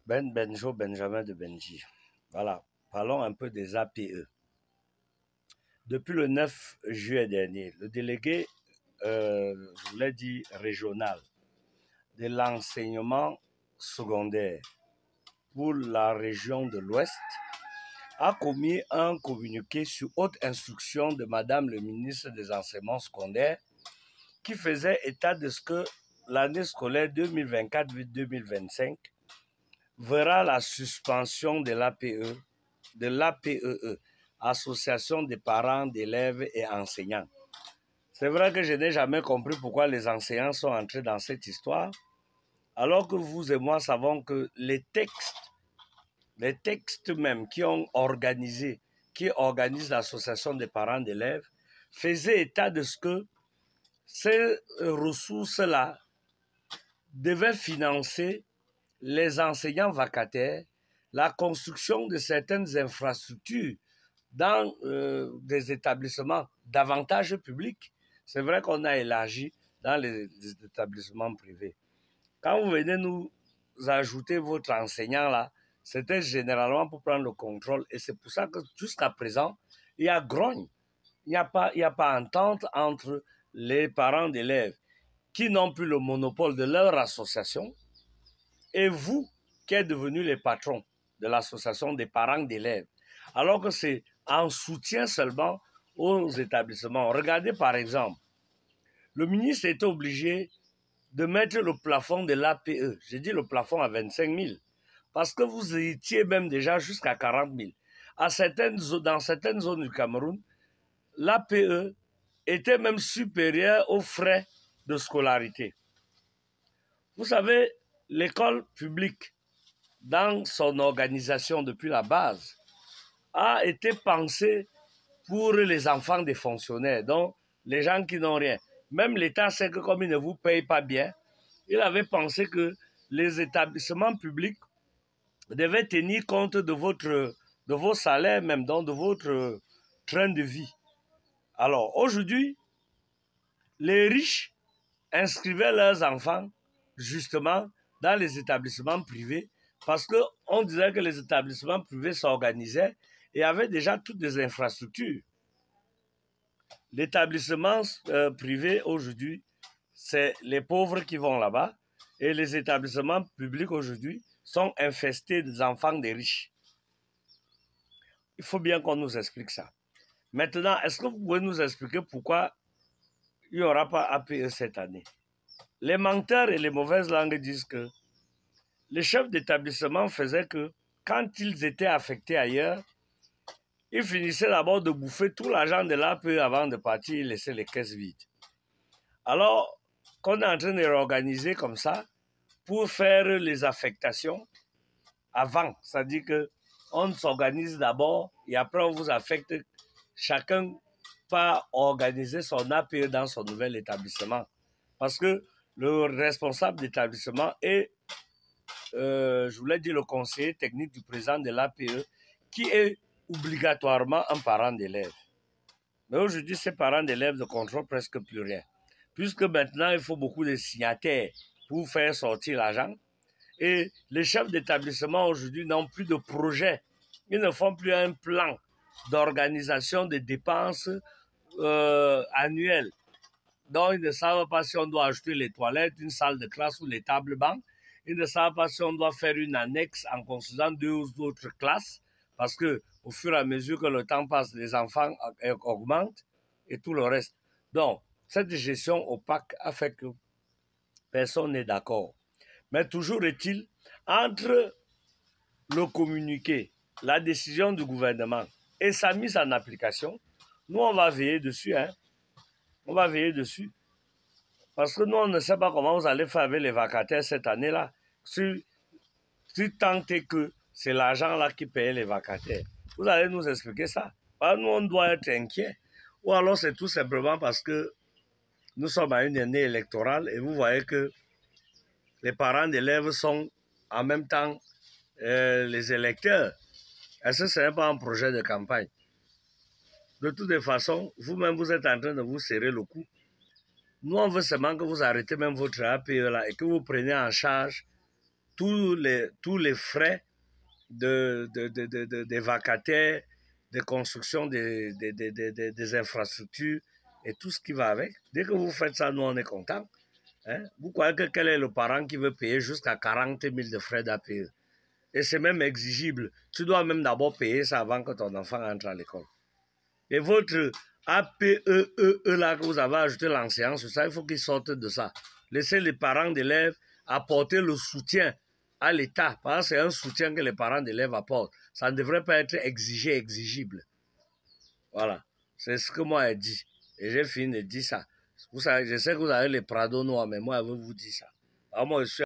Benjo Benjamin de Benji. Voilà, parlons un peu des APE. Depuis le 9 juillet dernier, le délégué, je vous l'ai dit, régional de l'enseignement secondaire pour la région de l'Ouest a commis un communiqué sur haute instruction de Madame le ministre des Enseignements secondaires qui faisait état de ce que l'année scolaire 2024-2025 verra la suspension de l'APE, de l'APEE, Association des parents d'élèves et enseignants. C'est vrai que je n'ai jamais compris pourquoi les enseignants sont entrés dans cette histoire, alors que vous et moi savons que les textes même qui organisent l'association des parents d'élèves faisaient état de ce que ces ressources-là devaient financer les enseignants vacataires, la construction de certaines infrastructures dans des établissements davantage publics. C'est vrai qu'on a élargi dans les établissements privés. Quand vous venez nous ajouter votre enseignant là, c'était généralement pour prendre le contrôle. Et c'est pour ça que jusqu'à présent, il y a grogne. Il n'y a pas entente entre les parents d'élèves qui n'ont plus le monopole de leur association et vous qui êtes devenus les patrons de l'association des parents d'élèves. Alors que c'est en soutien seulement aux établissements. Regardez par exemple, le ministre était obligé de mettre le plafond de l'APE. J'ai dit le plafond à 25 000. Parce que vous étiez même déjà jusqu'à 40 000. Dans certaines zones du Cameroun, l'APE était même supérieur aux frais de scolarité. Vous savez, l'école publique, dans son organisation depuis la base, a été pensée pour les enfants des fonctionnaires, donc les gens qui n'ont rien. Même l'État sait que comme il ne vous paye pas bien, il avait pensé que les établissements publics devaient tenir compte de vos salaires, même donc de votre train de vie. Alors aujourd'hui, les riches inscrivaient leurs enfants justement dans les établissements privés parce qu'on disait que les établissements privés s'organisaient et avaient déjà toutes les infrastructures. L'établissement privé aujourd'hui, c'est les pauvres qui vont là-bas et les établissements publics aujourd'hui sont infestés des enfants des riches. Il faut bien qu'on nous explique ça. Maintenant, est-ce que vous pouvez nous expliquer pourquoi il n'y aura pas APE cette année? Les menteurs et les mauvaises langues disent que les chefs d'établissement faisaient que quand ils étaient affectés ailleurs, ils finissaient d'abord de bouffer tout l'argent de l'APE avant de partir et laisser les caisses vides. Alors qu'on est en train de réorganiser comme ça pour faire les affectations avant. C'est-à-dire qu'on s'organise d'abord et après on vous affecte. Chacun va organiser son APE dans son nouvel établissement. Parce que le responsable d'établissement est, je vous l'ai dit, le conseiller technique du président de l'APE qui est obligatoirement un parent d'élève. Mais aujourd'hui, ces parents d'élèves ne contrôlent presque plus rien. Puisque maintenant, il faut beaucoup de signataires pour faire sortir l'argent. Et les chefs d'établissement aujourd'hui n'ont plus de projet. Ils ne font plus un plan d'organisation des dépenses annuelles. Donc, ils ne savent pas si on doit ajouter les toilettes, une salle de classe ou les tables bancs. Ils ne savent pas si on doit faire une annexe en construisant 2 autres classes. Parce que au fur et à mesure que le temps passe, les enfants augmentent et tout le reste. Donc, cette gestion opaque a fait que personne n'est d'accord. Mais toujours est-il, entre le communiqué, la décision du gouvernement et sa mise en application, nous, on va veiller dessus. On va veiller dessus. Parce que nous, on ne sait pas comment vous allez faire avec les vacataires cette année-là. Si tant est que c'est l'argent-là qui paye les vacataires. Vous allez nous expliquer ça. Alors, nous, on doit être inquiets. Ou alors, c'est tout simplement parce que nous sommes à une année électorale et vous voyez que les parents d'élèves sont en même temps les électeurs. Est-ce que ce n'est pas un projet de campagne? De toutes les façons, vous-même, vous êtes en train de vous serrer le cou. Nous, on veut seulement que vous arrêtez même votre APE là et que vous preniez en charge tous les frais des vacataires, de construction des infrastructures et tout ce qui va avec. Dès que vous faites ça, nous, on est contents. Hein? Vous croyez que quel est le parent qui veut payer jusqu'à 40 000 de frais d'APE? Et c'est même exigible. Tu dois même d'abord payer ça avant que ton enfant entre à l'école. Et votre APE, là, que vous avez ajouté l'enseignant sur ça, il faut qu'ils sortent de ça. Laissez les parents d'élèves apporter le soutien à l'État, parce que c'est un soutien que les parents d'élèves apportent. Ça ne devrait pas être exigé, exigible. Voilà. C'est ce que moi j'ai dit. Et j'ai fini de dire ça. Vous savez, je sais que vous avez les Prado noirs, mais moi, je vous dis ça. Alors moi, je suis